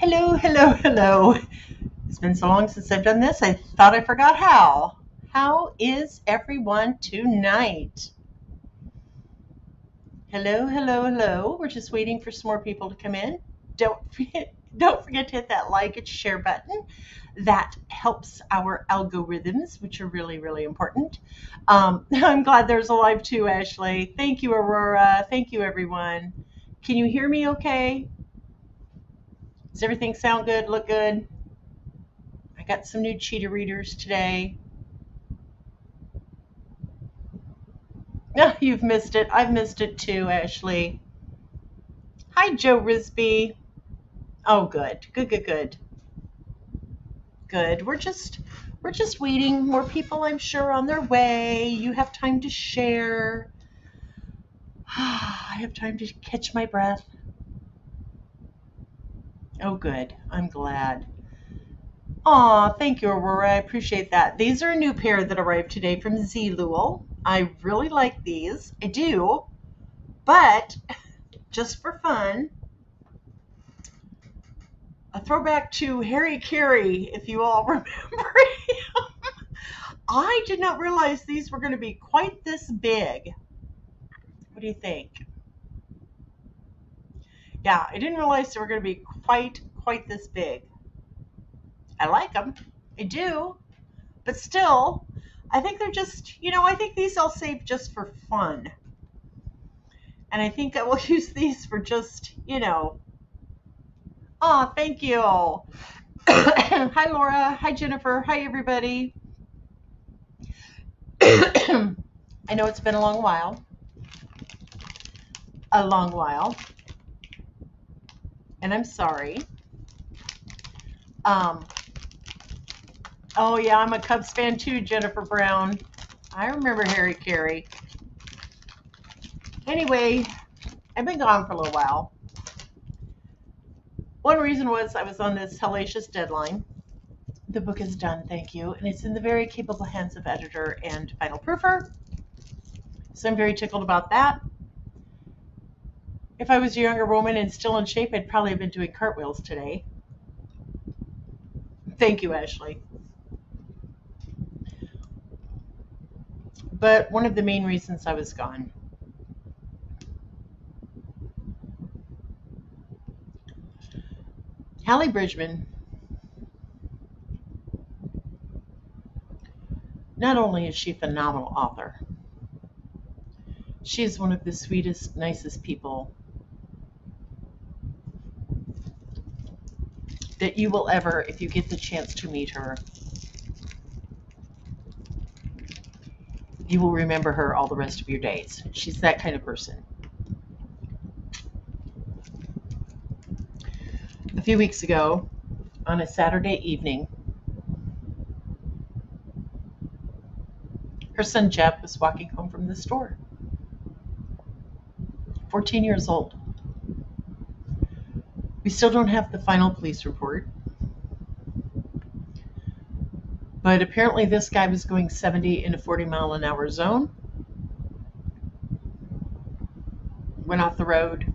Hello, hello, hello. It's been so long since I've done this, I thought I forgot how. How is everyone tonight? Hello, hello, hello. We're just waiting for some more people to come in. Don't forget to hit that like and share button. That helps our algorithms, which are really, really important. I'm glad there's a live too, Ashley. Thank you, Aurora. Thank you, everyone. Can you hear me okay? Does everything sound good, look good? I got some new cheetah readers today. No, you've missed it. I've missed it too, Ashley. Hi, Joe Risby. Oh, good. Good, good, good. Good. We're just waiting. More people, I'm sure, on their way. You have time to share. I have time to catch my breath. Oh, good. I'm glad. Aw, thank you, Aurora. I appreciate that. These are a new pair that arrived today from Zlul. I really like these. I do. But just for fun, a throwback to Harry Carey, if you all remember him. I did not realize these were going to be quite this big. What do you think? Yeah, I didn't realize they were going to be quite this big. I like them. I do. But still, I think they're just, I think these I'll save just for fun. And I think I will use these for just, oh, thank you. Hi, Laura. Hi, Jennifer. Hi, everybody. I know it's been a long while. A long while. And I'm sorry. Um, oh, yeah, I'm a Cubs fan too, Jennifer Brown. I remember Harry Carey. Anyway, I've been gone for a little while. One reason was I was on this hellacious deadline. The book is done, thank you, and it's in the very capable hands of editor and final proofer. So I'm very tickled about that. If I was a younger woman and still in shape, I'd probably have been doing cartwheels today. Thank you, Ashley. But one of the main reasons I was gone. Hallie Bridgman, not only is she a phenomenal author, she is one of the sweetest, nicest people that you will ever, if you get the chance to meet her, you will remember her all the rest of your days. She's that kind of person. A few weeks ago, on a Saturday evening, her son Jeb was walking home from the store. 14 years old. We still don't have the final police report, but apparently this guy was going 70 in a 40-mile-an-hour zone, went off the road,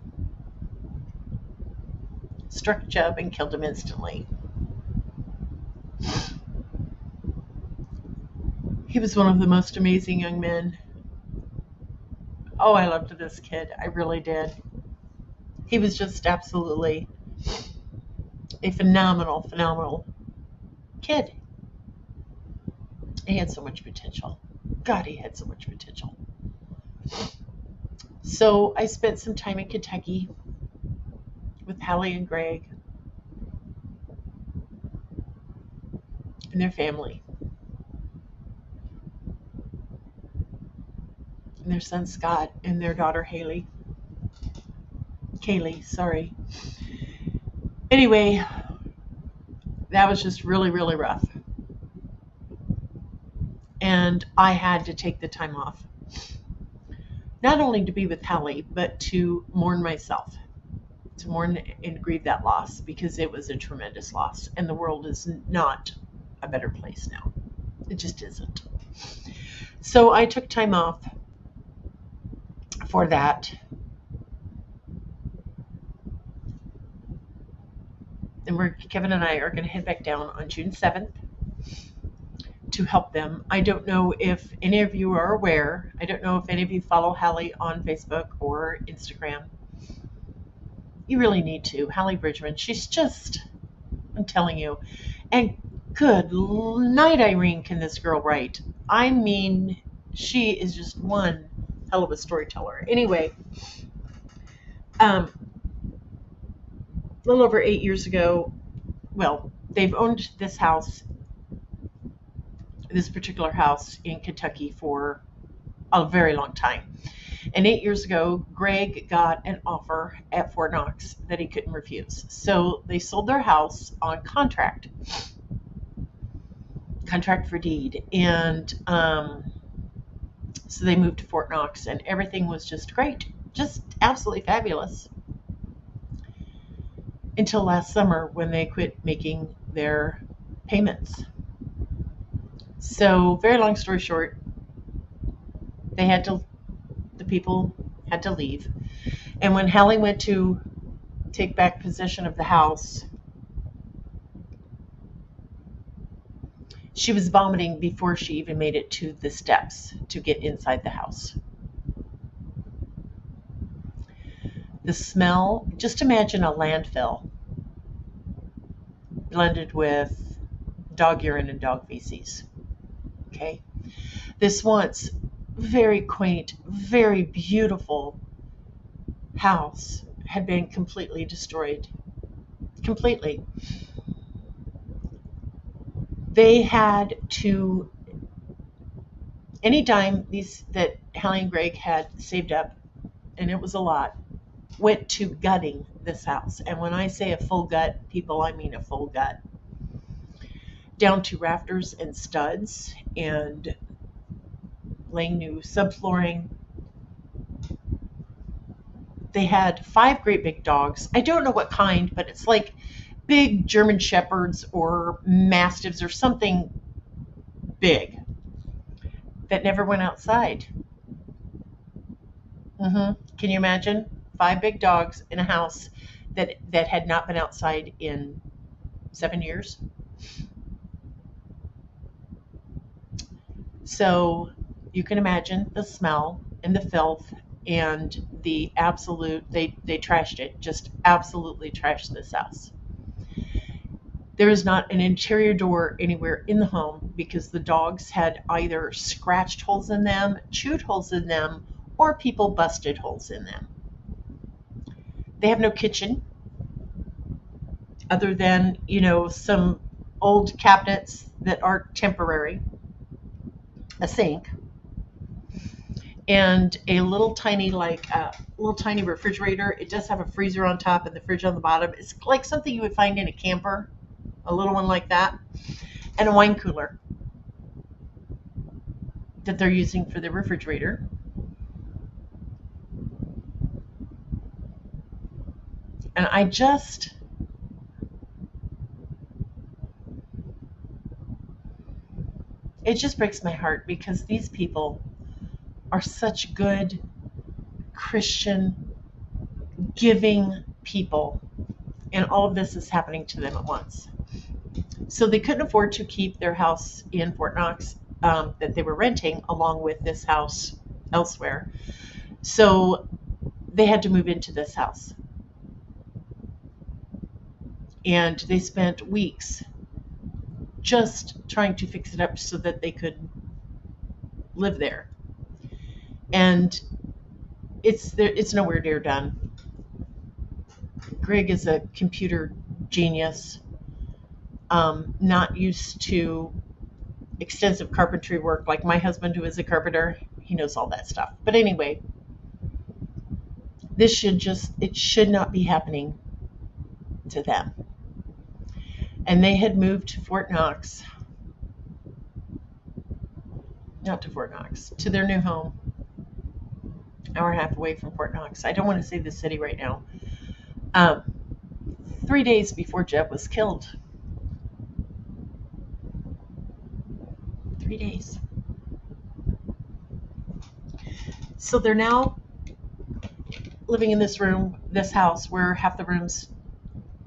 struck Jeb, and killed him instantly. He was one of the most amazing young men. Oh, I loved this kid. I really did. He was just absolutely a phenomenal, phenomenal kid. He had so much potential. God, he had so much potential. So I spent some time in Kentucky with Hallie and Greg and their family. And their son Scott and their daughter Kaylee, sorry. Anyway, that was just really, really rough. And I had to take the time off. Not only to be with Hallie, but to mourn myself, to mourn and grieve that loss, because it was a tremendous loss. And the world is not a better place now. It just isn't. So I took time off for that. And Kevin and I are going to head back down on June 7th to help them. I don't know if any of you are aware. I don't know if any of you follow Hallie on Facebook or Instagram. You really need to. Hallie Bridgman. She's just, I'm telling you. And good night, Irene, can this girl write? I mean, she is just one hell of a storyteller. Anyway, a little over 8 years ago, well, they've owned this particular house in Kentucky for a very long time. And 8 years ago, Greg got an offer at Fort Knox that he couldn't refuse. So they sold their house on contract for deed. And so they moved to Fort Knox, and everything was just great, just absolutely fabulous. Until last summer when they quit making their payments. So, very long story short, the people had to leave. And when Hallie went to take back possession of the house, she was vomiting before she even made it to the steps to get inside the house. The smell, just imagine a landfill blended with dog urine and dog feces. Okay? This once very quaint, very beautiful house had been completely destroyed. Completely. They had to, any dime that Hallie and Greg had saved up, and it was a lot, went to gutting this house. And when I say a full gut, people, I mean a full gut. Down to rafters and studs, and laying new subflooring. They had 5 great big dogs. I don't know what kind, but it's like big German Shepherds or Mastiffs or something big that never went outside. Can you imagine? 5 big dogs in a house that had not been outside in 7 years. So you can imagine the smell and the filth and the absolute, they trashed it, just absolutely trashed this house. There is not an interior door anywhere in the home because the dogs had either scratched holes in them, chewed holes in them, or people busted holes in them. They have no kitchen other than, some old cabinets that are temporary, a sink, and a little tiny refrigerator. It does have a freezer on top and the fridge on the bottom. It's like something you would find in a camper, a little one like that, and a wine cooler that they're using for the refrigerator. And it just breaks my heart because these people are such good Christian giving people, and all of this is happening to them at once. So they couldn't afford to keep their house in Fort Knox that they were renting along with this house elsewhere. So they had to move into this house. And they spent weeks just trying to fix it up so that they could live there. And it's nowhere near done. Greg is a computer genius, not used to extensive carpentry work like my husband, who is a carpenter. He knows all that stuff. But anyway, it should not be happening to them. And they had moved to Fort Knox, not to Fort Knox, to their new home, hour and a half away from Fort Knox. I don't want to say the city right now. 3 days before Jeb was killed. 3 days. So they're now living in this house where half the rooms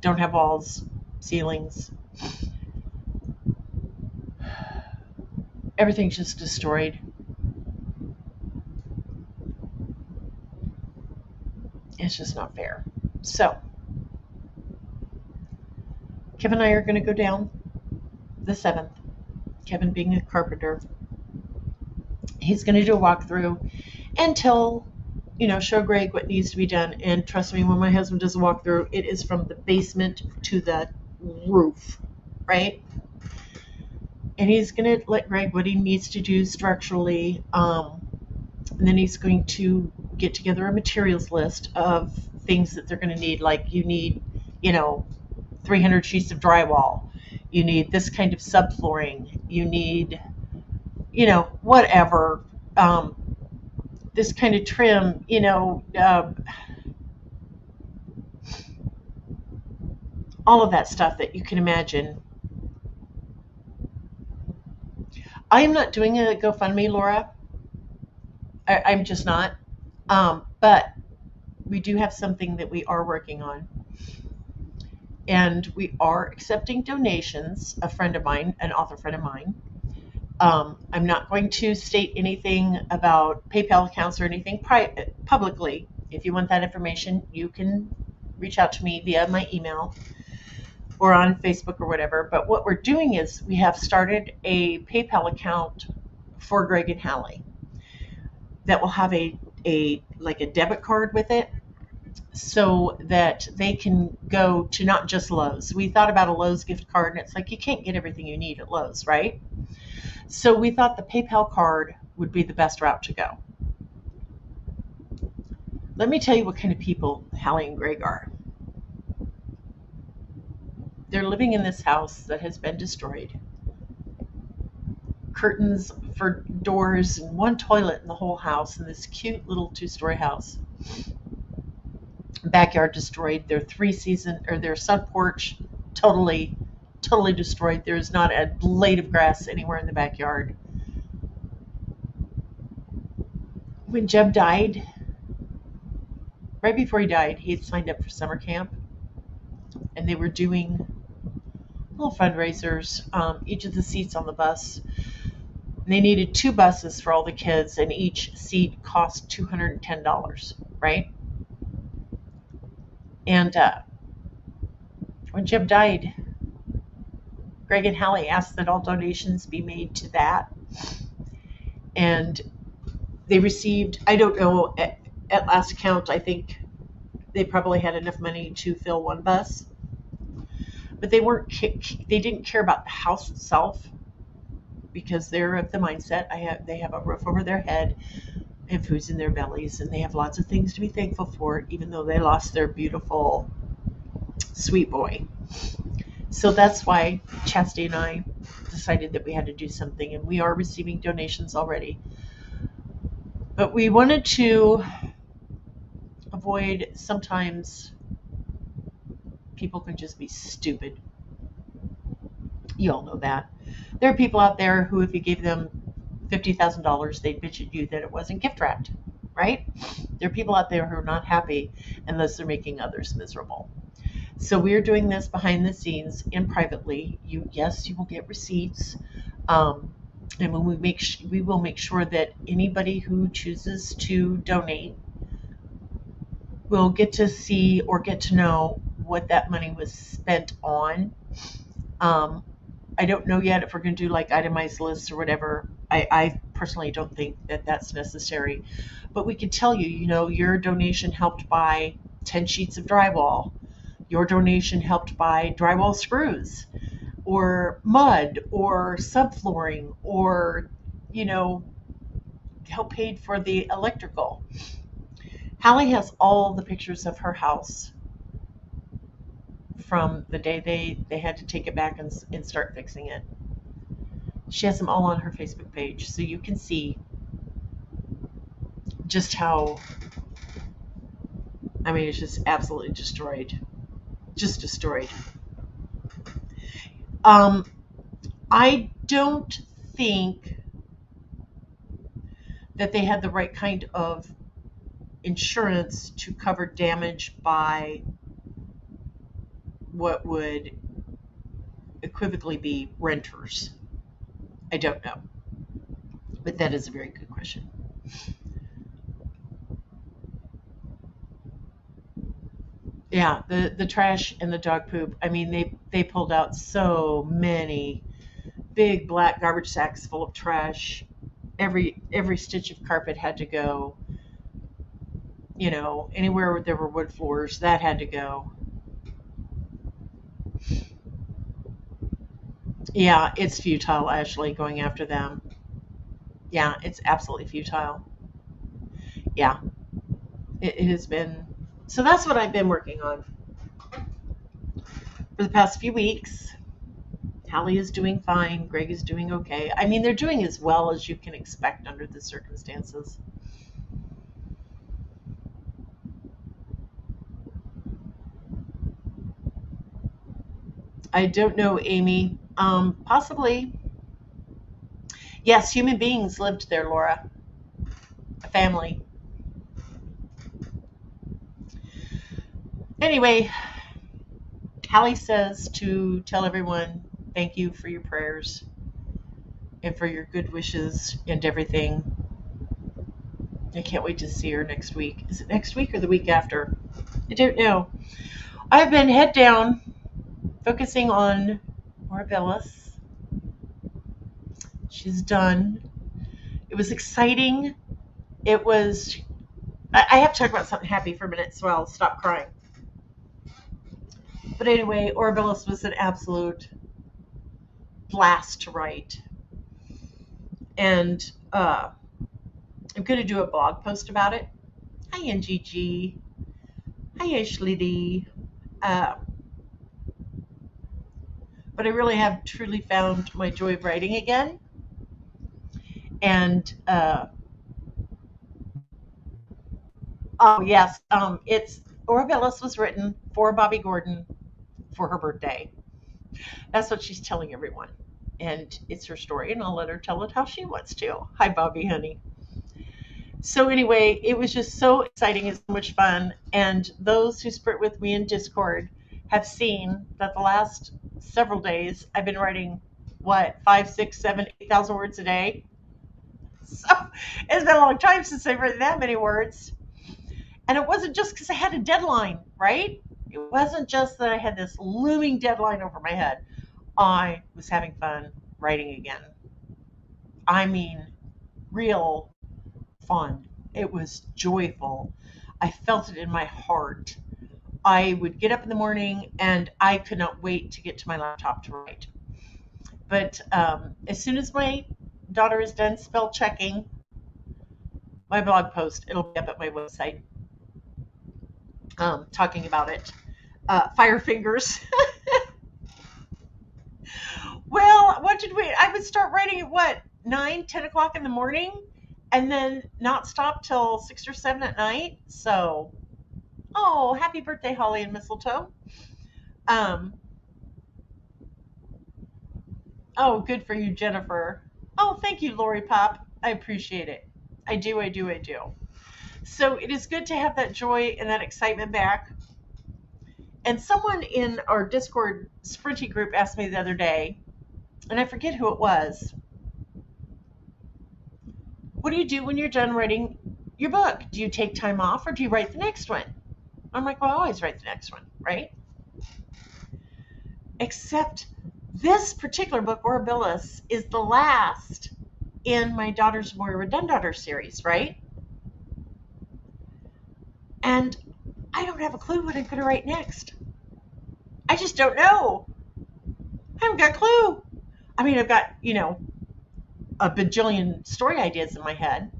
don't have walls, ceilings. Everything's just destroyed. It's just not fair. So, Kevin and I are going to go down the 7th. Kevin being a carpenter. He's going to do a walkthrough and tell, show Greg what needs to be done. And trust me, when my husband does a walkthrough, it is from the basement to the roof, right? And he's going to let Greg what he needs to do structurally. And then he's going to get together a materials list of things that they're going to need. Like you need, 300 sheets of drywall. You need this kind of subflooring. You need, whatever. This kind of trim, all of that stuff that you can imagine. I am not doing a GoFundMe, Laura. I'm just not. But we do have something that we are working on. And we are accepting donations. A friend of mine, an author friend of mine. I'm not going to state anything about PayPal accounts or anything publicly. If you want that information, you can reach out to me via my email or on Facebook or whatever. But what we're doing is we have started a PayPal account for Greg and Hallie that will have a debit card with it, so that they can go to not just Lowe's. We thought about a Lowe's gift card, and it's like you can't get everything you need at Lowe's, right? So we thought the PayPal card would be the best route to go. Let me tell you what kind of people Hallie and Greg are. They're living in this house that has been destroyed. Curtains for doors and one toilet in the whole house in this cute little 2-story house. Backyard destroyed. Their their sun porch totally destroyed. There's not a blade of grass anywhere in the backyard. When Jeb died, right before he died, he had signed up for summer camp, and they were doing little fundraisers. Each of the seats on the bus, they needed 2 buses for all the kids, and each seat cost $210, right? And when Jeb died, Greg and Hallie asked that all donations be made to that. And they received, I don't know, at last count, I think they probably had enough money to fill 1 bus. But they didn't care about the house itself, because they're of the mindset, they have a roof over their head and food's in their bellies, and they have lots of things to be thankful for, even though they lost their beautiful sweet boy. So that's why Chastity and I decided that we had to do something, and we are receiving donations already. But we wanted to avoid, sometimes people can just be stupid. You all know that. There are people out there who, if you gave them $50,000, they'd bitch at you that it wasn't gift wrapped, right? There are people out there who are not happy unless they're making others miserable. So we're doing this behind the scenes and privately. You will get receipts, and when we will make sure that anybody who chooses to donate will get to see or get to know what that money was spent on. I don't know yet if we're going to do like itemized lists or whatever. I personally don't think that that's necessary, but we could tell you, your donation helped buy 10 sheets of drywall. Your donation helped buy drywall screws or mud or subflooring, or, help paid for the electrical. Hallie has all the pictures of her house from the day they had to take it back and start fixing it. She has them all on her Facebook page, so you can see just how, it's just absolutely destroyed. Just destroyed. I don't think that they had the right kind of insurance to cover damage by what would equivocally be renters? I don't know. But that is a very good question. Yeah, the trash and the dog poop. I mean, they pulled out so many big black garbage sacks full of trash. Every stitch of carpet had to go. Anywhere where there were wood floors, that had to go. Yeah, it's futile, Ashley, going after them. Yeah, it's absolutely futile. Yeah, it has been. So that's what I've been working on for the past few weeks. Hallie is doing fine. Greg is doing okay. I mean, they're doing as well as you can expect under the circumstances. I don't know, Amy. Possibly. Yes, human beings lived there, Laura. A family. Anyway, Hallie says to tell everyone thank you for your prayers and for your good wishes and everything. I can't wait to see her next week. Is it next week or the week after? I don't know. I've been head down, focusing on Morbillis. She's done. It was exciting. It was. I have to talk about something happy for a minute, so I'll stop crying. But anyway, Orbilis was an absolute blast to write. And I'm going to do a blog post about it. Hi, NGG. Hi, Ashley D. But I really have truly found my joy of writing again. And, oh, yes, it's Orbilis was written for Bobby Gordon for her birthday. That's what she's telling everyone. And it's her story, and I'll let her tell it how she wants to. Hi, Bobby, honey. So anyway, it was just so exciting and so much fun. And those who sprint with me in Discord have seen that the last several days I've been writing, what, 5, 6, 7, 8,000 words a day. So it's been a long time since I've written that many words. And it wasn't just because I had a deadline, right? It wasn't just that I had this looming deadline over my head. I was having fun writing again. I mean, real fun. It was joyful. I felt it in my heart. I would get up in the morning and I could not wait to get to my laptop to write. But as soon as my daughter is done spell checking my blog post, it'll be up at my website talking about it. Fire fingers. Well, I would start writing at what, 9, 10 o'clock in the morning, and then not stop till 6 or 7 at night. So, oh, happy birthday, Holly and Mistletoe. Oh, good for you, Jennifer. Oh, thank you, Lori Pop. I appreciate it. I do. So it is good to have that joy and that excitement back. And someone in our Discord Sprinty group asked me the other day, and I forget who it was, what do you do when you're done writing your book? Do you take time off or do you write the next one? I'm like, well, I always write the next one, right? Except this particular book, Orabilis, is the last in my Daughters Moira Dundaughter series, right? And I don't have a clue what I'm going to write next. I just don't know. I haven't got a clue. I mean, I've got, a bajillion story ideas in my head.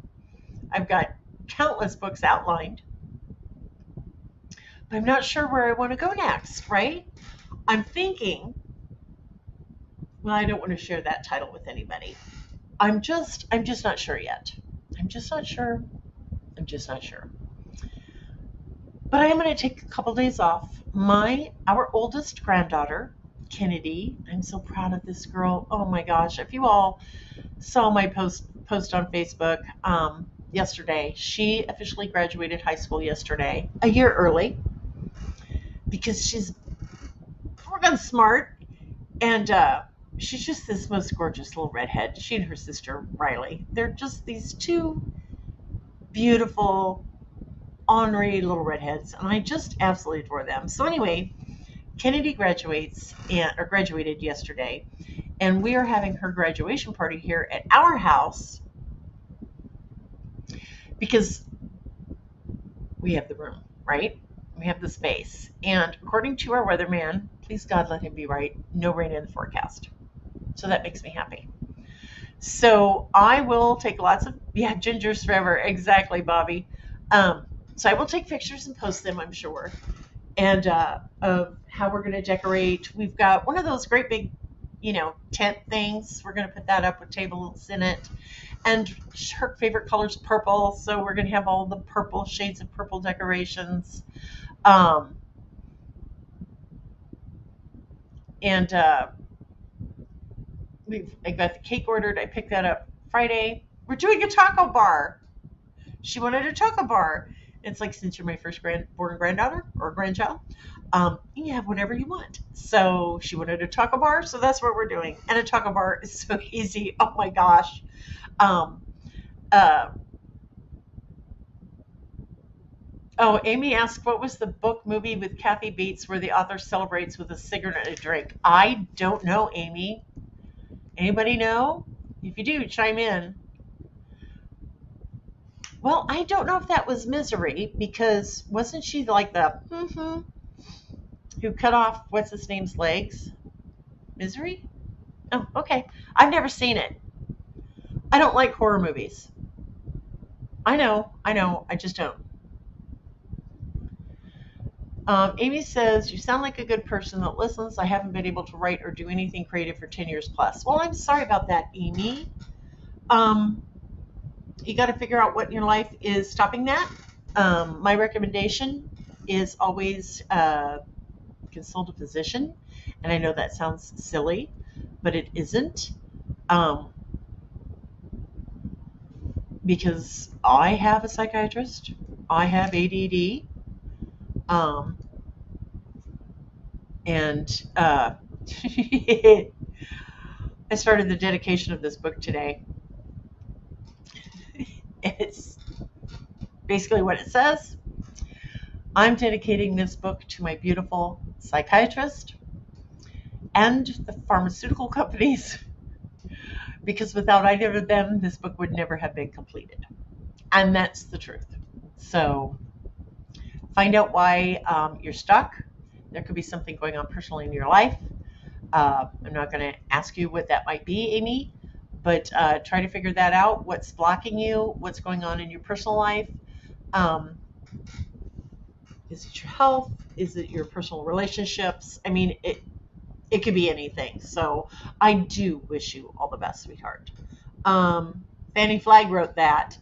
I've got countless books outlined. But I'm not sure where I want to go next, right? I'm thinking, well, I don't want to share that title with anybody. I'm just not sure yet. I'm just not sure. But I am going to take a couple days off. Our oldest granddaughter, Kennedy, I'm so proud of this girl. Oh my gosh. If you all saw my post on Facebook yesterday, she officially graduated high school yesterday, a year early, because she's friggin' smart And she's just this most gorgeous little redhead. She and her sister Riley. They're just these two beautiful, ornery little redheads, and I just absolutely adore them. So anyway, Kennedy graduated yesterday, and we are having her graduation party here at our house because we have the room, right? We have the space. And according to our weatherman, please God let him be right, no rain in the forecast. So that makes me happy. So I will take lots of, yeah, gingers forever. Exactly, Bobby. So I will take pictures and post them, I'm sure. And of how we're going to decorate. We've got one of those great big, tent things. We're going to put that up with tables in it. And her favorite color is purple, so we're going to have all the purple shades of purple decorations. Um, and I got the cake ordered. I picked that up Friday. We're doing a taco bar. She wanted a taco bar. It's like, since you're my first born granddaughter or grandchild, you can have whatever you want. So she wanted a taco bar, so that's what we're doing. And a taco bar is so easy. Oh my gosh. Um, uh, Amy asked, what was the book movie with Kathy Bates where the author celebrates with a cigarette and a drink? I don't know, Amy. Anybody know? If you do, chime in. Well, I don't know if that was Misery, because wasn't she like the who cut off what's his name's legs? Misery? Oh, okay. I've never seen it. I don't like horror movies. I know, I just don't. Amy says, you sound like a good person that listens. I haven't been able to write or do anything creative for 10 years plus. Well, I'm sorry about that, Amy. You got to figure out what in your life is stopping that. My recommendation is always consult a physician. And I know that sounds silly, but it isn't. Because I have a psychiatrist, I have ADD, and I started the dedication of this book today. It's basically what it says. I'm dedicating this book to my beautiful psychiatrist and the pharmaceutical companies, because without either of them, this book would never have been completed. And that's the truth. So find out why you're stuck. There could be something going on personally in your life. I'm not going to ask you what that might be, Amy, but try to figure that out. What's blocking you? What's going on in your personal life? Is it your health? Is it your personal relationships? I mean, it could be anything. So I do wish you all the best, sweetheart. Fanny Flagg wrote that.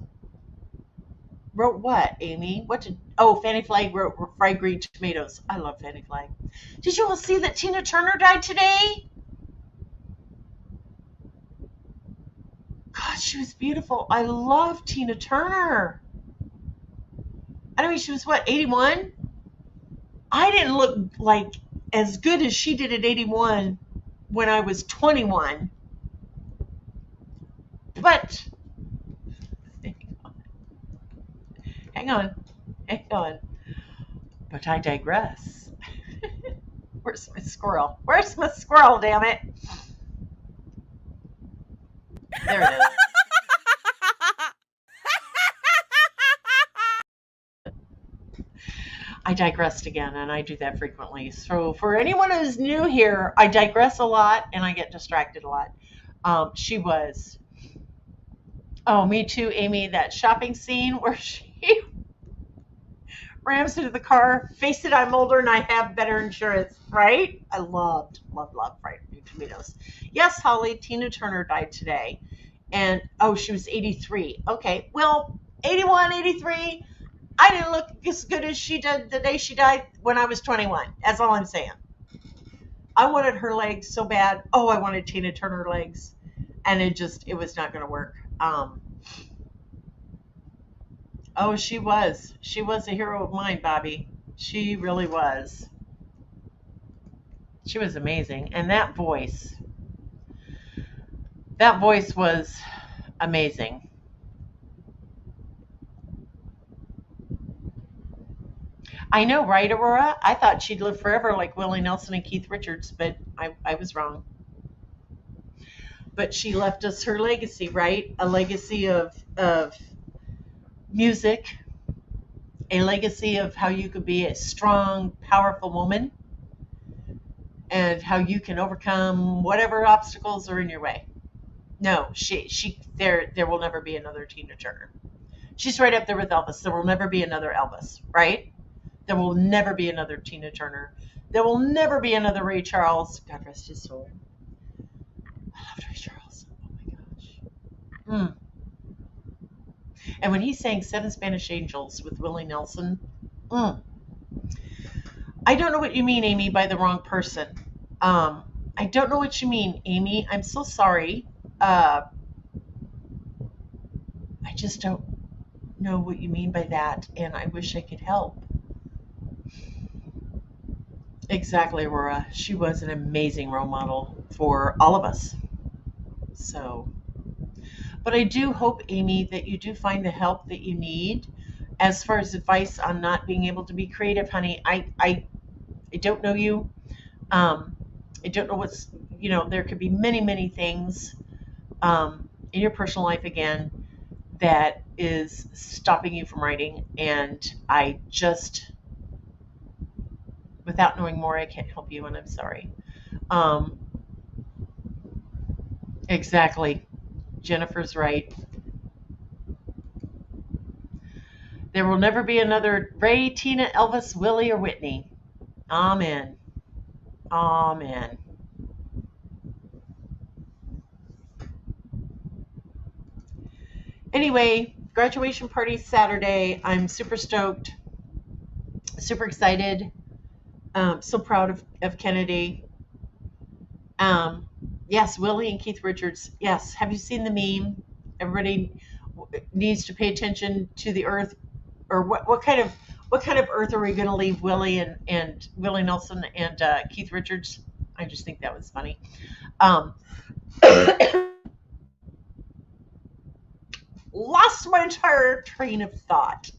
Wrote what, Amy? Fanny Flagg wrote Fried Green Tomatoes. I love Fanny Flagg. Did you all see that Tina Turner died today? God, she was beautiful. I love Tina Turner. I mean, she was what, 81? I didn't look like as good as she did at 81 when I was 21. But hang on. But I digress. Where's my squirrel? Damn it? There it is. I digressed again, and I do that frequently. So for anyone who's new here, I digress a lot, and I get distracted a lot. She was, me too, Amy, that shopping scene where she rams into the car, face it, I'm older and I have better insurance, right? I loved Fried Green Tomatoes. Yes, Holly, Tina Turner died today. And, she was 83. Okay, well, 81, 83, I didn't look as good as she did the day she died when I was 21. That's all I'm saying. I wanted her legs so bad. Oh, I wanted Tina Turner legs. And it was not going to work. She was. She was a hero of mine, Bobby. She really was. She was amazing. And that voice was amazing. I know, right, Aurora? I thought she'd live forever like Willie Nelson and Keith Richards, but I was wrong. But she left us her legacy, right? A legacy of music, a legacy of how you could be a strong, powerful woman, and how you can overcome whatever obstacles are in your way. No, there will never be another Tina Turner. She's right up there with Elvis. There will never be another Elvis, right? There will never be another Tina Turner. There will never be another Ray Charles. God rest his soul. I loved Ray Charles. Oh my gosh. Mm. And when he sang Seven Spanish Angels with Willie Nelson, mm, I don't know what you mean, Amy, by the wrong person. Um, I don't know what you mean, Amy. I'm so sorry. Uh, I just don't know what you mean by that, and I wish I could help. Exactly, Aurora. She was an amazing role model for all of us. So, but I do hope, Amy, that you do find the help that you need. As far as advice on not being able to be creative, honey, I don't know you. Um, I don't know there could be many, many things in your personal life again that is stopping you from writing. And I just, without knowing more, I can't help you, and I'm sorry. Um, exactly. Jennifer's right. There will never be another Ray, Tina, Elvis, Willie, or Whitney. Amen. Amen. Anyway, graduation party Saturday. I'm super stoked, super excited. So proud of Kennedy. Um, yes, Willie and Keith Richards. Yes. Have you seen the meme? Everybody needs to pay attention to the earth, or what kind of earth are we going to leave Willie and Willie Nelson and Keith Richards? I just think that was funny. Um, lost my entire train of thought.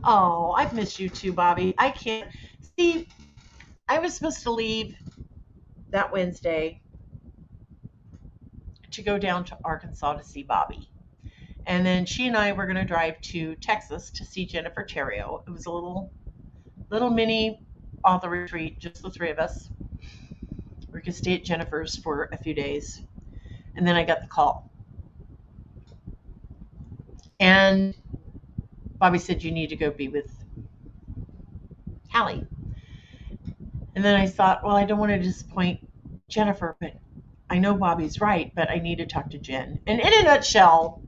Oh, I've missed you too, Bobby. I can't see. I was supposed to leave that Wednesday to go down to Arkansas to see Bobby. And then she and I were going to drive to Texas to see Jennifer Terrio. It was a little mini author retreat, just the three of us. We were going to stay at Jennifer's for a few days. And then I got the call. And Bobby said, you need to go be with Hallie. And then I thought, well, I don't want to disappoint Jennifer, but I know Bobby's right, but I need to talk to Jen. And in a nutshell,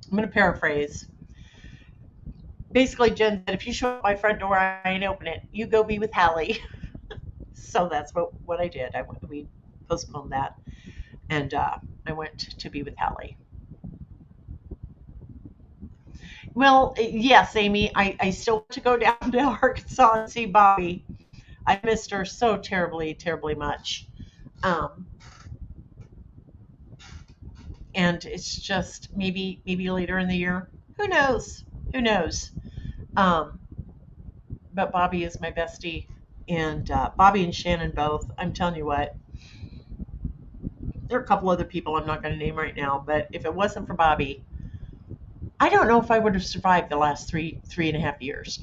I'm going to paraphrase. Basically, Jen said, if you show up my front door, I ain't open it. You go be with Hallie. So that's what I did. We postponed that, and I went to be with Hallie. Well, yes, Amy, I still want to go down to Arkansas and see Bobby. I missed her so terribly, terribly much. Um, and it's just maybe later in the year. Who knows? Who knows? Um, but Bobby is my bestie, and Bobby and Shannon both. I'm telling you what, there are a couple other people I'm not going to name right now, but if it wasn't for Bobby, I don't know if I would have survived the last three and a half years.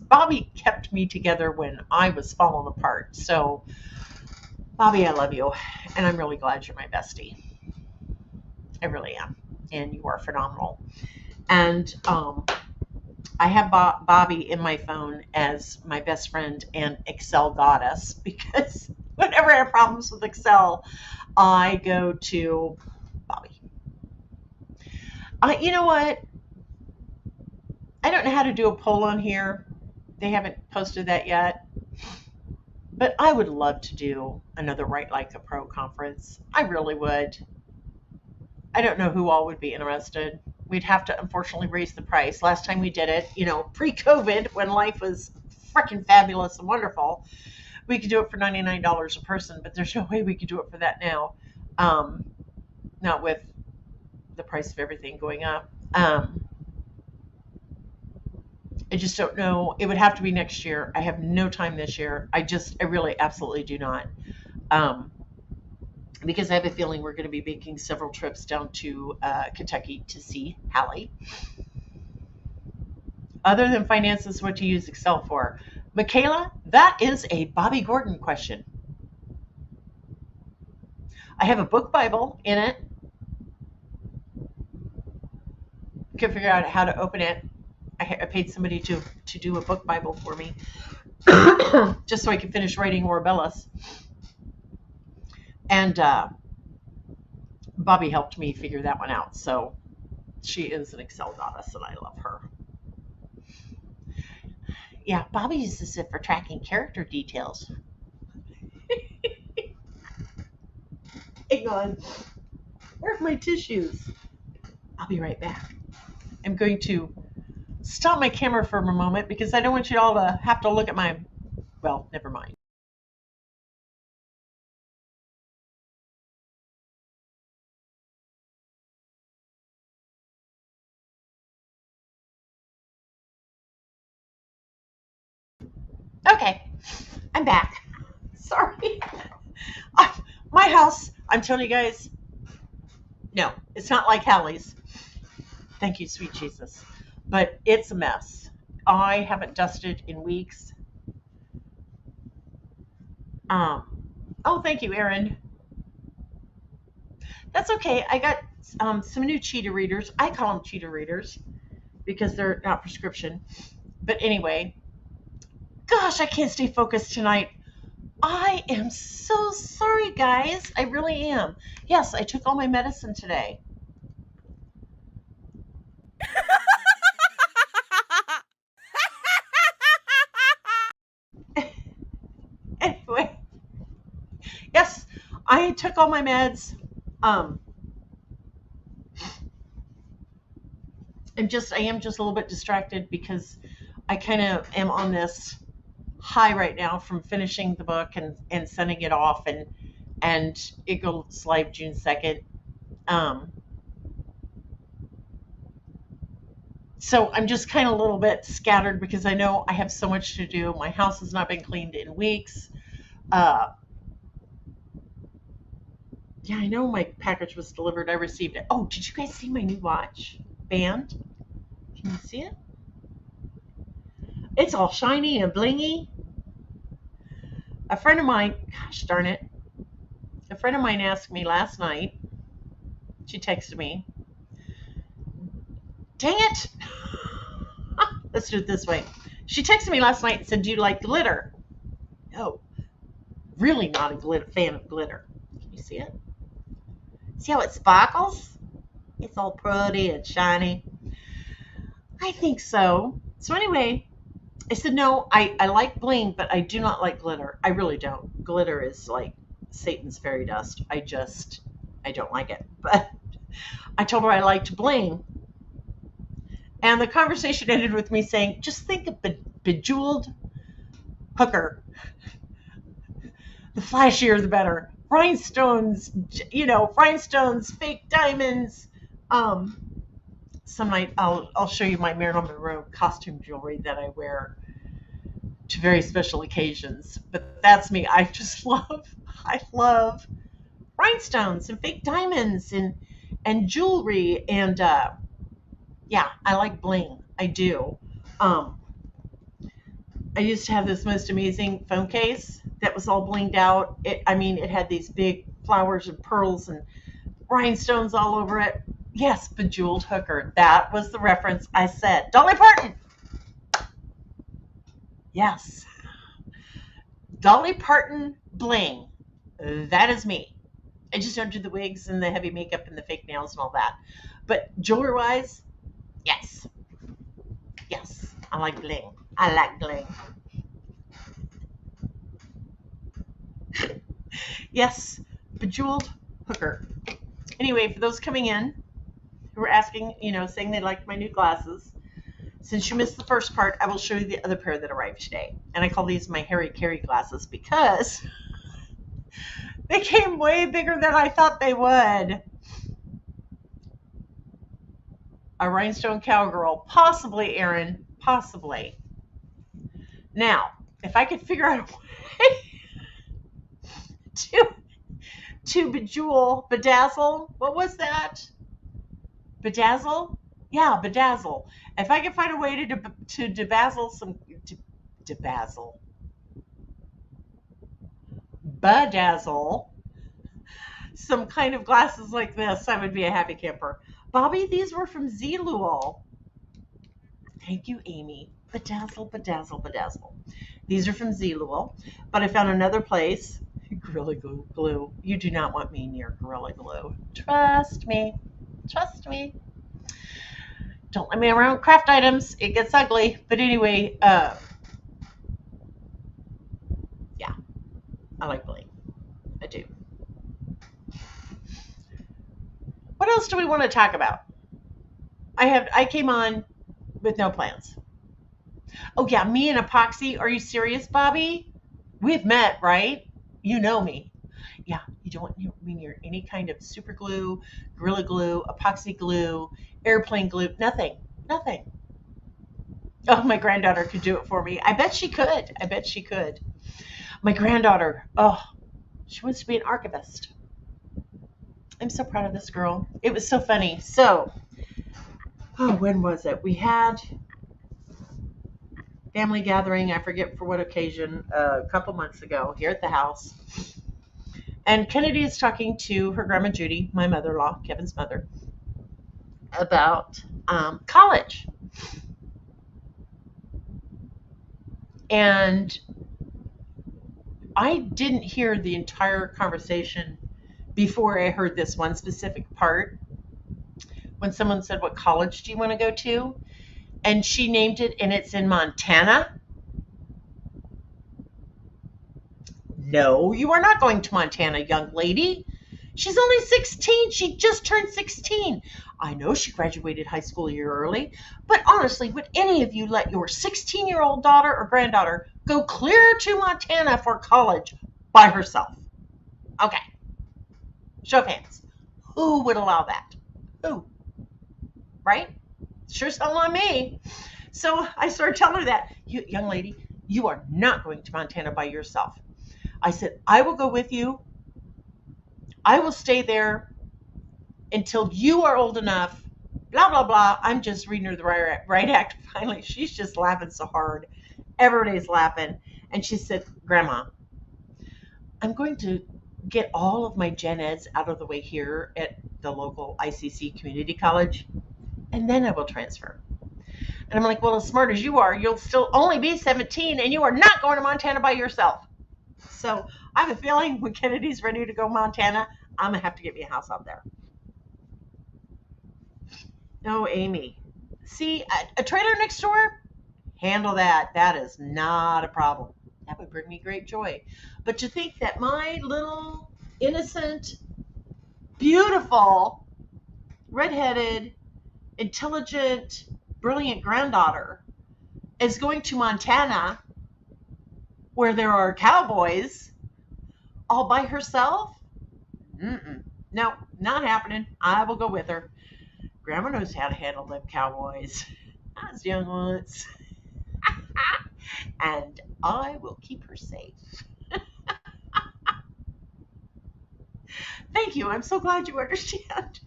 Bobby kept me together when I was falling apart. So, Bobby, I love you, and I'm really glad you're my bestie. I really am, and you are phenomenal. And I have Bobby in my phone as my best friend and Excel goddess because whenever I have problems with Excel, I go to Bobby. You know what? I don't know how to do a poll on here. They haven't posted that yet. But I would love to do another Write Like a Pro conference. I really would. I don't know who all would be interested. We'd have to unfortunately raise the price. Last time we did it, pre-COVID, when life was freaking fabulous and wonderful. We could do it for $99 a person, but there's no way we could do it for that now. Not with the price of everything going up. I just don't know. It would have to be next year. I have no time this year. I really absolutely do not. Um, because I have a feeling we're going to be making several trips down to Kentucky to see Hallie. Other than finances, what do you use Excel for? Michaela, that is a Bobby Gordon question. I have a book Bible in it. Couldn't figure out how to open it. I paid somebody to do a book Bible for me just so I could finish writing Orbellis. And Bobby helped me figure that one out. So she is an Excel goddess, and I love her. Yeah, Bobby uses it for tracking character details. Hang on. Where's my tissues? I'll be right back. I'm going to stop my camera for a moment because I don't want you all to have to look at my, well, never mind. Okay, I'm back. Sorry. My house, I'm telling you guys, no, it's not like Hallie's. Thank you, sweet Jesus. But it's a mess. I haven't dusted in weeks. Oh, thank you, Erin. That's okay. I got some new cheetah readers. I call them cheetah readers because they're not prescription. But anyway, gosh, I can't stay focused tonight. I am so sorry, guys. I really am. Yes, I took all my medicine today. Anyway, yes, I took all my meds. I am just a little bit distracted because I kind of am on this high right now from finishing the book and sending it off, and it goes live June 2nd. So I'm just kind of a little bit scattered because I know I have so much to do. My house has not been cleaned in weeks. Yeah, I know my package was delivered. I received it. Oh, did you guys see my new watch band? Can you see it? It's all shiny and blingy. A friend of mine, gosh darn it, a friend of mine asked me last night, she texted me, dang it. Let's do it this way. She texted me last night and said, do you like glitter? No, really not a fan of glitter. Can you see it? See how it sparkles? It's all pretty and shiny. I think so. So anyway, I said, no, I like bling, but I do not like glitter. I really don't. Glitter is like Satan's fairy dust. I don't like it. But I told her I liked bling. And the conversation ended with me saying, just think of bejeweled hooker. The flashier, the better. Rhinestones, rhinestones, fake diamonds. Some night I'll show you my Marilyn Monroe costume jewelry that I wear to very special occasions. But that's me. I love rhinestones and fake diamonds and jewelry and yeah, I like bling. I do. I used to have this most amazing phone case that was all blinged out. It had these big flowers and pearls and rhinestones all over it. Yes, bejeweled hooker. That was the reference I said. Dolly Parton. Yes. Dolly Parton bling. That is me. I just don't do the wigs and the heavy makeup and the fake nails and all that. But jewelry wise, yes. Yes. I like bling. I like bling. Yes. Bejeweled hooker. Anyway, for those coming in who were asking, saying they liked my new glasses, Since you missed the first part, I will show you the other pair that arrived today. And I call these my Harry Carey glasses because they came way bigger than I thought they would. A rhinestone cowgirl. Possibly, Aaron. Possibly. Now, if I could figure out a way to bedazzle. What was that? Bedazzle? Yeah, bedazzle. If I could find a way to bedazzle some kind of glasses like this, I would be a happy camper. Bobby, these were from Zeluol. Thank you, Amy. Bedazzle, bedazzle, bedazzle. These are from Zeluol, but I found another place. Gorilla Glue. You do not want me near Gorilla Glue. Trust me. Trust me. Don't let me around craft items. It gets ugly. But anyway, yeah. I like bling. I do. What else do we want to talk about? I came on with no plans. Oh yeah, me and epoxy. Are you serious, Bobby? We've met, right? You know me. Yeah, you don't want me near any kind of super glue, Gorilla Glue, epoxy glue, airplane glue, nothing. Nothing. Oh, my granddaughter could do it for me. I bet she could. I bet she could. My granddaughter, oh, she wants to be an archivist. I'm so proud of this girl. It was so funny. So, when was it? We had family gathering, I forget for what occasion, a couple months ago here at the house. And Kennedy is talking to her grandma Judy, my mother-in-law, Kevin's mother, about college. And I didn't hear the entire conversation before I heard this one specific part. When someone said, what college do you want to go to? And she named it, and it's in Montana. No, you are not going to Montana, young lady. She's only 16. She just turned 16. I know she graduated high school a year early, but honestly, would any of you let your 16-year-old daughter or granddaughter go clear to Montana for college by herself? Okay. Show of hands. Who would allow that? Who? Right? Sure's hell on me. So I started telling her that, young lady, you are not going to Montana by yourself. I said, I will go with you. I will stay there until you are old enough, blah, blah, blah. I'm just reading her the right act. Finally, she's just laughing so hard. Everybody's laughing. And she said, Grandma, I'm going to get all of my gen eds out of the way here at the local ICC community college, and then I will transfer. And I'm like, well, as smart as you are, you'll still only be 17, and you are not going to Montana by yourself. So I have a feeling when Kennedy's ready to go Montana, I'm going to have to get me a house out there. No, Amy. See, a trailer next door? Handle that. That is not a problem. That would bring me great joy. But to think that my little, innocent, beautiful, redheaded, intelligent, brilliant granddaughter is going to Montana where there are cowboys all by herself? No, not happening. I will go with her. Grandma knows how to handle them cowboys. I was young once. And I will keep her safe. Thank you. I'm so glad you understand.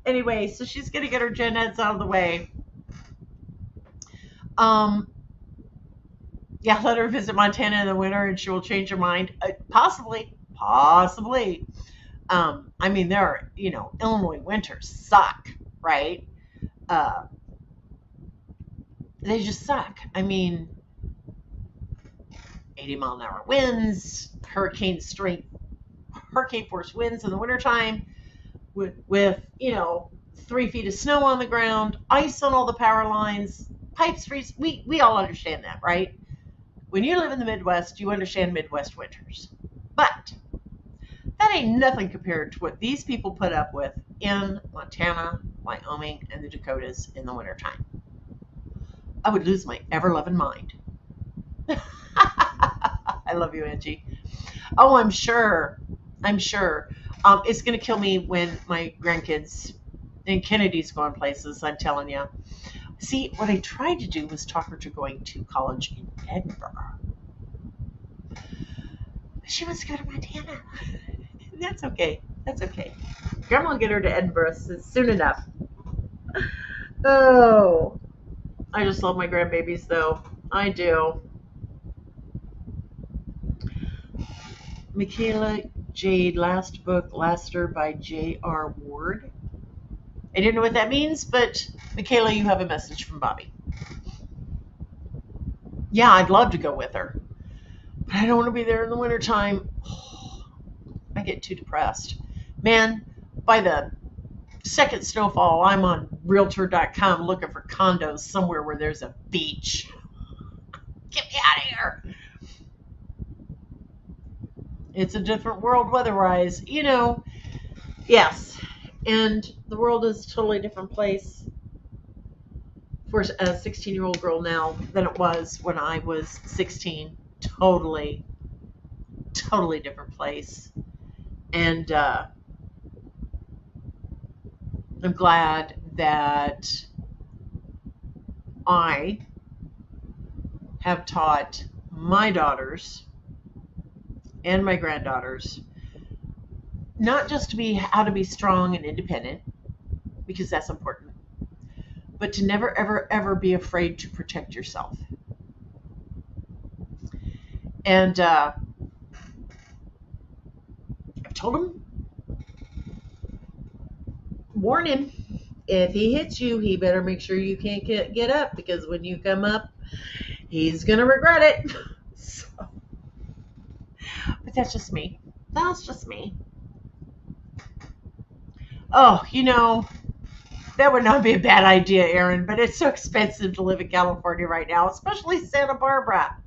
Anyway, so she's going to get her gen eds out of the way. Yeah, let her visit Montana in the winter and she will change her mind. Possibly. I mean, there are, Illinois winters suck, right? They just suck. I mean, 80-mile-an-hour winds, hurricane force winds in the wintertime with 3 feet of snow on the ground, ice on all the power lines, pipes freeze. We all understand that, right? When you live in the Midwest, you understand Midwest winters. But that ain't nothing compared to what these people put up with in Montana, Wyoming, and the Dakotas in the wintertime. I would lose my ever-loving mind. I love you, Angie. Oh, I'm sure. I'm sure. It's going to kill me when my grandkids and Kennedy's going places, I'm telling you. See, what I tried to do was talk her to going to college in Edinburgh. She wants to go to Montana. That's okay. That's okay. Grandma will get her to Edinburgh soon enough. Oh, I just love my grandbabies, though. I do. Michaela Jade, last book, Laster by J.R. Ward. I didn't know what that means, but Michaela, you have a message from Bobby. Yeah, I'd love to go with her, but I don't want to be there in the wintertime. I get too depressed. Man, by the second snowfall, I'm on Realtor.com looking for condos somewhere where there's a beach. Get me out of here. It's a different world weather-wise, you know. Yes, and the world is a totally different place for a 16-year-old girl now than it was when I was 16. Totally different place. And I'm glad that I have taught my daughters and my granddaughters not just to be how to be strong and independent, because that's important, but to never, ever, ever be afraid to protect yourself. And I've told him, warn him, if he hits you, he better make sure you can't get up, because when you come up, he's going to regret it. So, but that's just me. That's just me. Oh, you know, that would not be a bad idea, Aaron, but it's so expensive to live in California right now, especially Santa Barbara.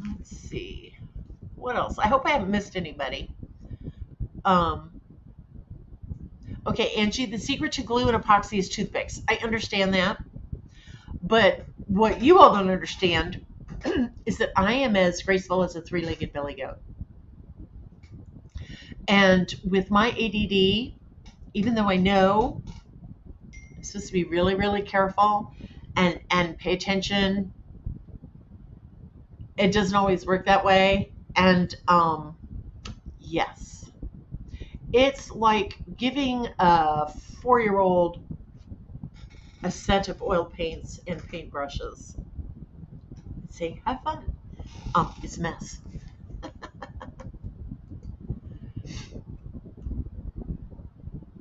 Let's see. What else? I hope I haven't missed anybody. Okay, Angie, the secret to glue and epoxy is toothpicks. I understand that. But what you all don't understand is that I am as graceful as a three-legged billy goat. And with my ADD, even though I know I'm supposed to be really, really careful and pay attention, it doesn't always work that way. And yes, it's like giving a 4-year-old a set of oil paints and paintbrushes. Say, have fun. It's a mess.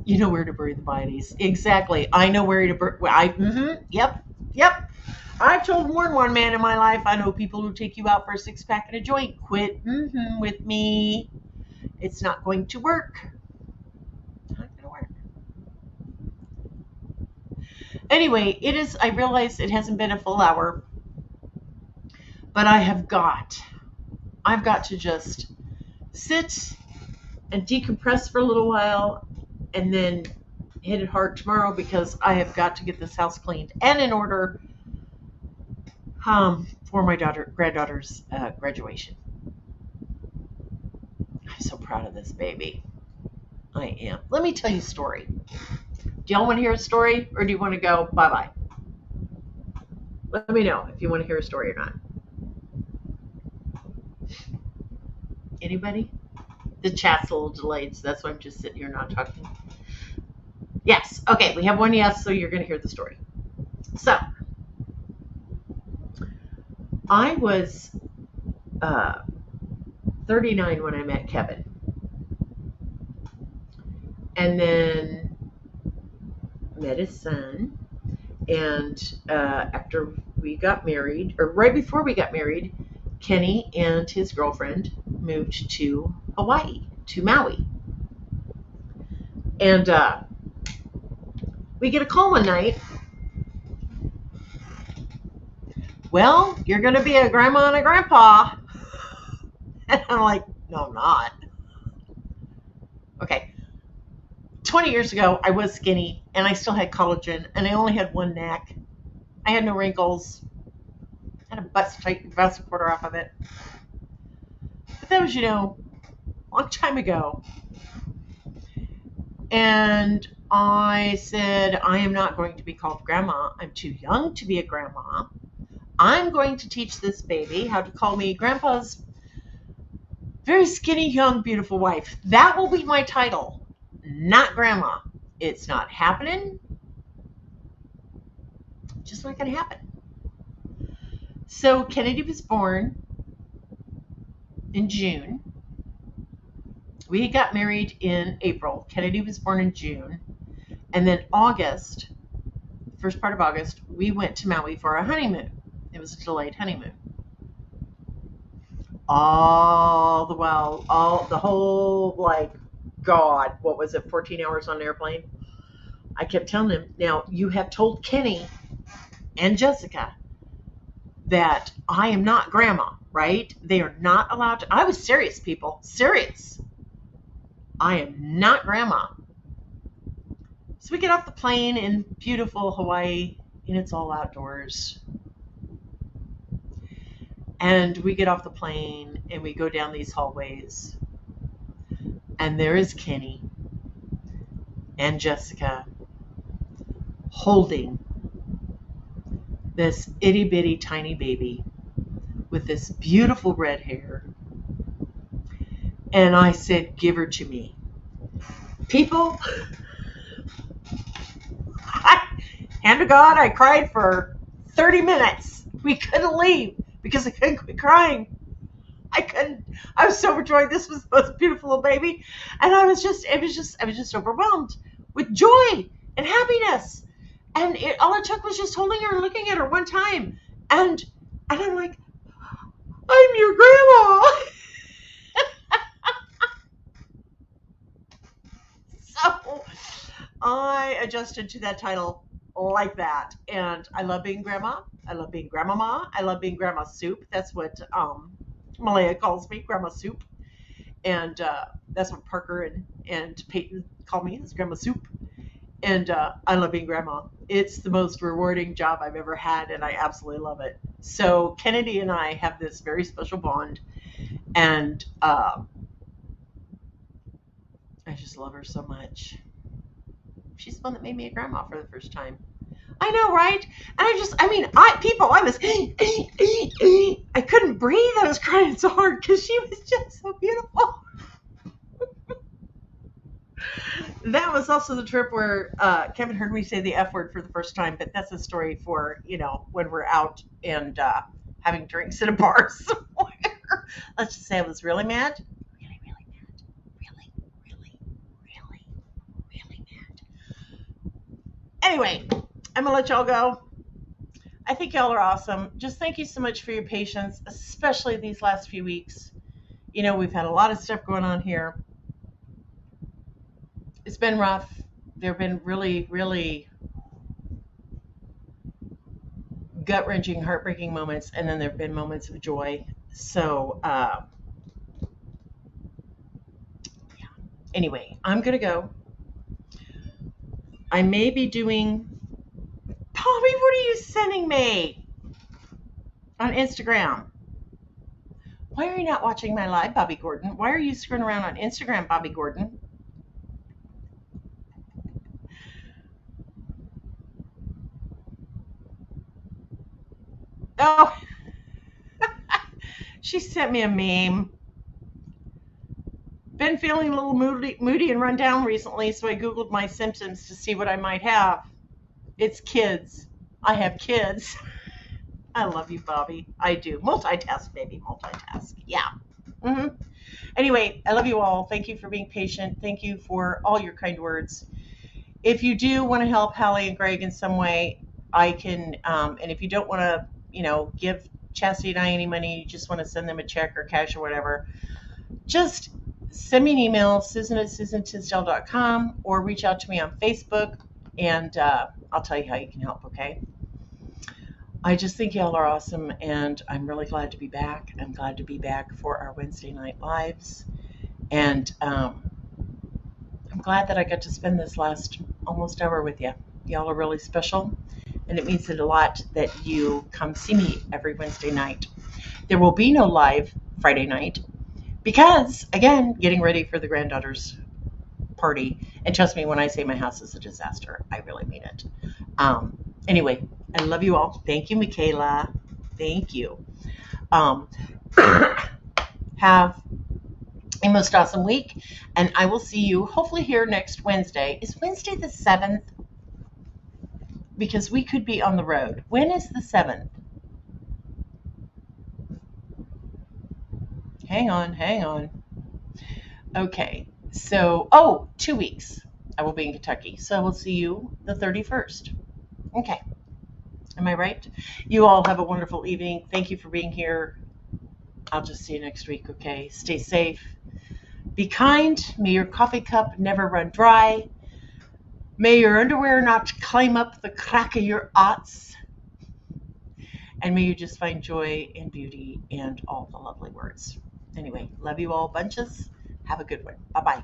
You know where to bury the bodies. Exactly. I know where to bury. Yep. I've told more than one man in my life. I know people who take you out for a 6-pack and a joint. Quit with me. It's not going to work. Not going to work. Anyway, it is. I realize it hasn't been a full hour, but I've got to just sit and decompress for a little while, and then hit it hard tomorrow, because I have got to get this house cleaned and in order for my granddaughter's graduation. I'm so proud of this baby. I am. Let me tell you a story. Do y'all want to hear a story, or do you want to go bye-bye? Let me know if you want to hear a story or not. Anybody? The chat's a little delayed, so that's why I'm just sitting here not talking. Yes. Okay, we have one yes, so you're going to hear the story. So, I was 39 when I met Kevin. And then met his son. And after we got married, or right before we got married, Kenny and his girlfriend moved to Hawaii, to Maui. And we get a call one night. Well, you're going to be a grandma and a grandpa. And I'm like, no, I'm not. Okay. 20 years ago, I was skinny and I still had collagen and I only had one neck. I had no wrinkles. I had a bust tight vest quarter off of it. But that was, a long time ago. And I said, I am not going to be called grandma. I'm too young to be a grandma. I'm going to teach this baby how to call me grandpa's very skinny, young, beautiful wife. That will be my title, not grandma. It's not happening. Just not going to happen. So Kennedy was born in June. We got married in April. Kennedy was born in June. And then August, first part of August, we went to Maui for a honeymoon. It was a delayed honeymoon. All the while, the whole, God, what was it, 14 hours on an airplane? I kept telling him, now, you have told Kenny and Jessica that I am not grandma, right? They are not allowed to. I was serious, people. Serious. I am not grandma. So we get off the plane in beautiful Hawaii, and it's all outdoors. And we get off the plane, and we go down these hallways. And there is Kenny and Jessica holding this itty-bitty tiny baby with this beautiful red hair. And I said, give her to me. People, hand to God, I cried for 30 minutes. We couldn't leave because I couldn't quit crying. I was so overjoyed. This was the most beautiful little baby. And I was just overwhelmed with joy and happiness. And all it took was just holding her and looking at her one time. And I'm like, I'm your grandma. So I adjusted to that title like that. And I love being grandma. I love being grandmama. I love being grandma soup. That's what Malaya calls me, grandma soup. And that's what Parker and Peyton call me, is grandma soup. And I love being grandma. It's the most rewarding job I've ever had, and I absolutely love it. So Kennedy and I have this very special bond, and I just love her so much. She's the one that made me a grandma for the first time. I know, right? And I was, I couldn't breathe. I was crying so hard because she was just so beautiful. That was also the trip where Kevin heard me say the F word for the first time, but that's a story for, when we're out and having drinks in a bar somewhere. Let's just say I was really mad. Really, really mad. Really, really, really, really mad. Anyway, I'm going to let y'all go. I think y'all are awesome. Just thank you so much for your patience, especially these last few weeks. We've had a lot of stuff going on here. It's been rough. There have been really, really gut-wrenching, heartbreaking moments, and then there have been moments of joy. So, anyway, I'm going to go. I may be doing... Bobby, what are you sending me? On Instagram. Why are you not watching my live, Bobby Gordon? Why are you screwing around on Instagram, Bobby Gordon? Oh, she sent me a meme. Been feeling a little moody and run down recently, so I Googled my symptoms to see what I might have. It's kids. I have kids. I love you, Bobby. I do. Multitask, baby. Multitask. Yeah. Anyway, I love you all. Thank you for being patient. Thank you for all your kind words. If you do want to help Hallie and Greg in some way, I can, and if you don't want to, give Chastity and I any money, you just want to send them a check or cash or whatever, just send me an email, susan@susantisdale.com, or reach out to me on Facebook, and I'll tell you how you can help, okay? I just think y'all are awesome, and I'm really glad to be back. I'm glad to be back for our Wednesday night lives, and I'm glad that I got to spend this last almost hour with you. Y'all are really special, and it means it a lot that you come see me every Wednesday night. There will be no live Friday night because, again, getting ready for the granddaughter's party. And trust me, when I say my house is a disaster, I really mean it. Anyway, I love you all. Thank you, Michaela. Thank you. Um, have a most awesome week, and I will see you hopefully here next Wednesday. Is Wednesday the 7th? Because we could be on the road. When is the 7th? Hang on, hang on. Okay, so, 2 weeks. I will be in Kentucky, so I will see you the 31st. Okay, am I right? You all have a wonderful evening. Thank you for being here. I'll just see you next week, okay? Stay safe. Be kind. May your coffee cup never run dry. May your underwear not climb up the crack of your oughts. And may you just find joy and beauty and all the lovely words. Anyway, love you all bunches. Have a good one. Bye-bye.